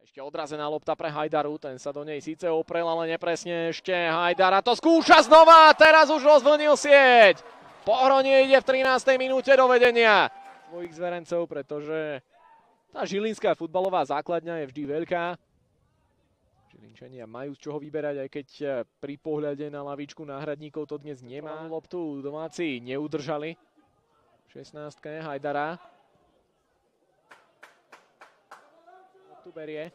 Ešte odrazená lopta pre Hajdaru, ten sa do nej síce oprel, ale nepresne ešte. Hajdara to skúša znova, teraz už rozvlnil sieť. Pohronie ide v 13. minúte do vedenia svojich zverencov, pretože tá žilinská futbalová základňa je vždy veľká. Žilinčania majú z čoho vyberať, aj keď pri pohľade na lavičku náhradníkov to dnes nemá. Loptu domáci neudržali. 16. Hajdara. Tu berie.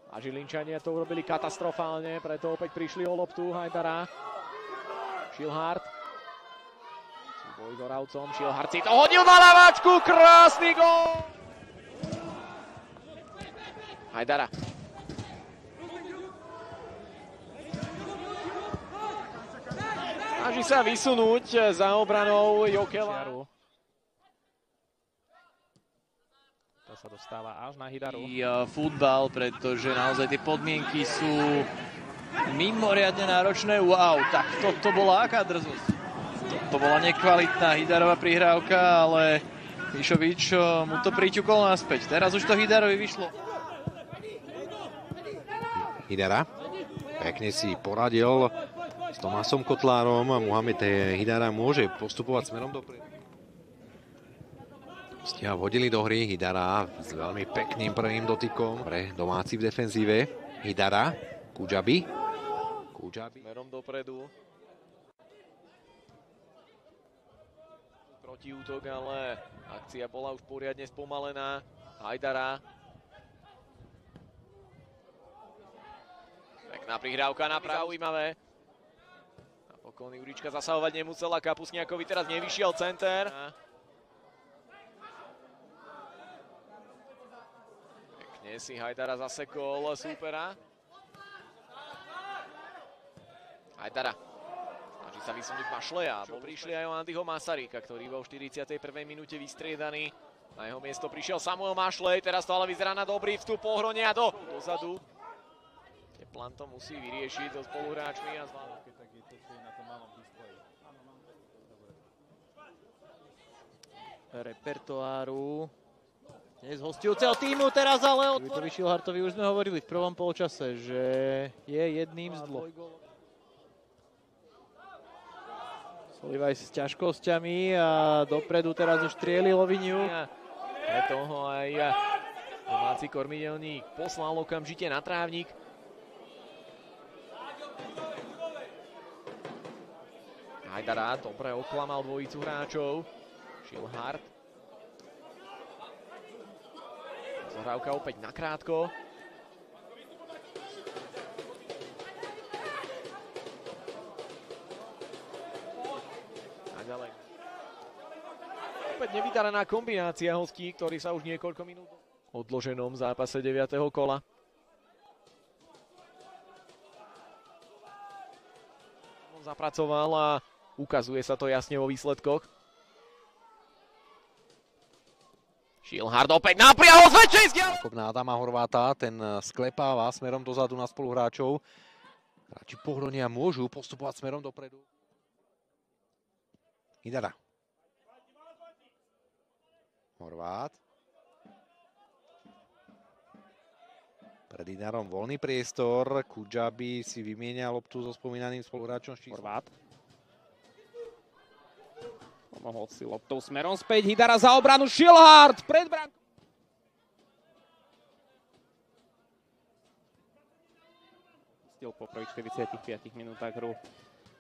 A Žilinčania to urobili katastrofálne, preto opäť prišli o loptu. Hajdara. Šilhard. Boj s Oravcom. Šilhard si to hodil na ľavačku. Krásny gól! Hajdara. Snaží sa vysunúť za obranou Jokela. Sa dostáva až na Hidaru. Futbal, pretože naozaj tie podmienky sú mimoriadne náročné. Wow, tak toto bola aká drzosť. To bola nekvalitná Hidarová prihrávka, ale Mišovič mu to priťukol naspäť. Teraz už to Hidarovi vyšlo. Hidara pekne si poradil s Tomásom Kotlárom. Mohamed Hidara môže postupovať smerom dopredu. Ste ho hodili do hry, Hidara s veľmi pekným prvým dotykom pre domáci v defenzíve. Hidara, Kudžabi. Smerom dopredu. Protiútok, ale akcia bola už poriadne spomalená. Hajdara. Pekná prihrávka na pravú, zaujímavé. Napokon Jurička zasahovať nemusela, Kapusniakovi teraz nevyšiel center. Pekne si Hajdara zasekol súpera. Hajdara. Snaží sa vysunúť Mašleja. Prišli aj o Andyho Masaryka, ktorý bol v 41. minúte vystriedaný. Na jeho miesto prišiel Samuel Mašlej. Teraz to ale vyzerá na dobrý vstup Pohronia dozadu. Teplan to musí vyriešiť so spoluhráčmi a zvládať. Repertoáru dnes hostujúceho týmu, teraz ale Vitovi Šilhartovi už sme hovorili v prvom polčase, že je jedným z dvoch. Solivaj s ťažkosťami a dopredu teraz už trieli Loviniu. Preto ho aj domáci kormidelník poslal okamžite na trávnik. Hajdara dobre oklamal dvojicu hráčov. Šilhard. Zahrávka opäť nakrátko. A ďalej. Opäť nevydarená kombinácia hostí, ktorí sa už niekoľko minút v odloženom zápase 9. kola. Zapracoval a ukazuje sa to jasne vo výsledkoch. Šilhard opäť napriahol z väčšej vzdialenosti. Na Adama Horváta, ten sklepáva smerom dozadu na spoluhráčov. Hráči Pohronia môžu postupovať smerom dopredu. Hidara. Horvát. Pred Hidarom voľný priestor. Kudžabi si vymieňa loptu so spomínaným spoluhráčom Horvát. Pomohol si loptou smerom späť. Hidara za obranu. Šilhard pred bránkou. Stil po prvých 45 minútach hru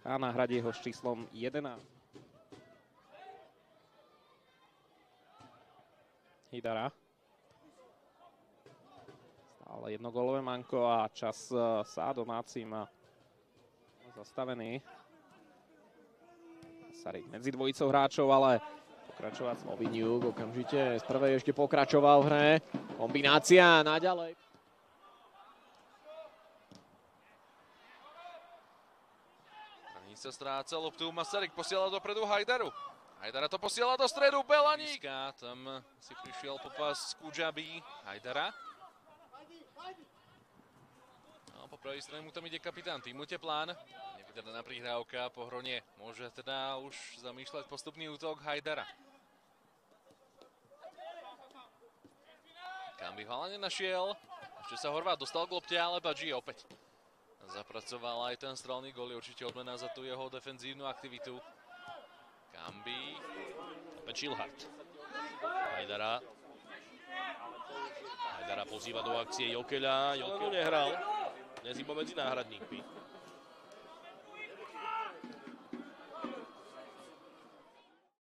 a na hrade ho s číslom 11. Hidara. Stále jednogólové manko a čas sa domácim zastavený. Masaryk medzi dvojicou hráčov, ale pokračovať Loviniuk okamžite z prvej ešte pokračoval v hre. Kombinácia naďalej. Ani sa stráca loptu, Masaryk posiela dopredu Hajdaru. Hajdara to posiela do stredu, Belaník. Tam si prišiel popas Kudžabi. Hajdara. No, po pravej strane mu tam ide kapitán týmu Teplán. Nevydarená prihrávka, Pohronie môže teda už zamýšľať postupný útok Hajdara. Kam by ho ale nenašiel. Ešte Ešte sa Horvát dostal k lopte, ale Badži opäť zapracoval aj ten strelný gól. Je určite odmena za tú jeho defenzívnu aktivitu. Kambi. Opäť Šilhart. Hajdara pozýva do akcie Jokeľa. Jokeľ nehral. Dnes iba medzi náhradníkmi.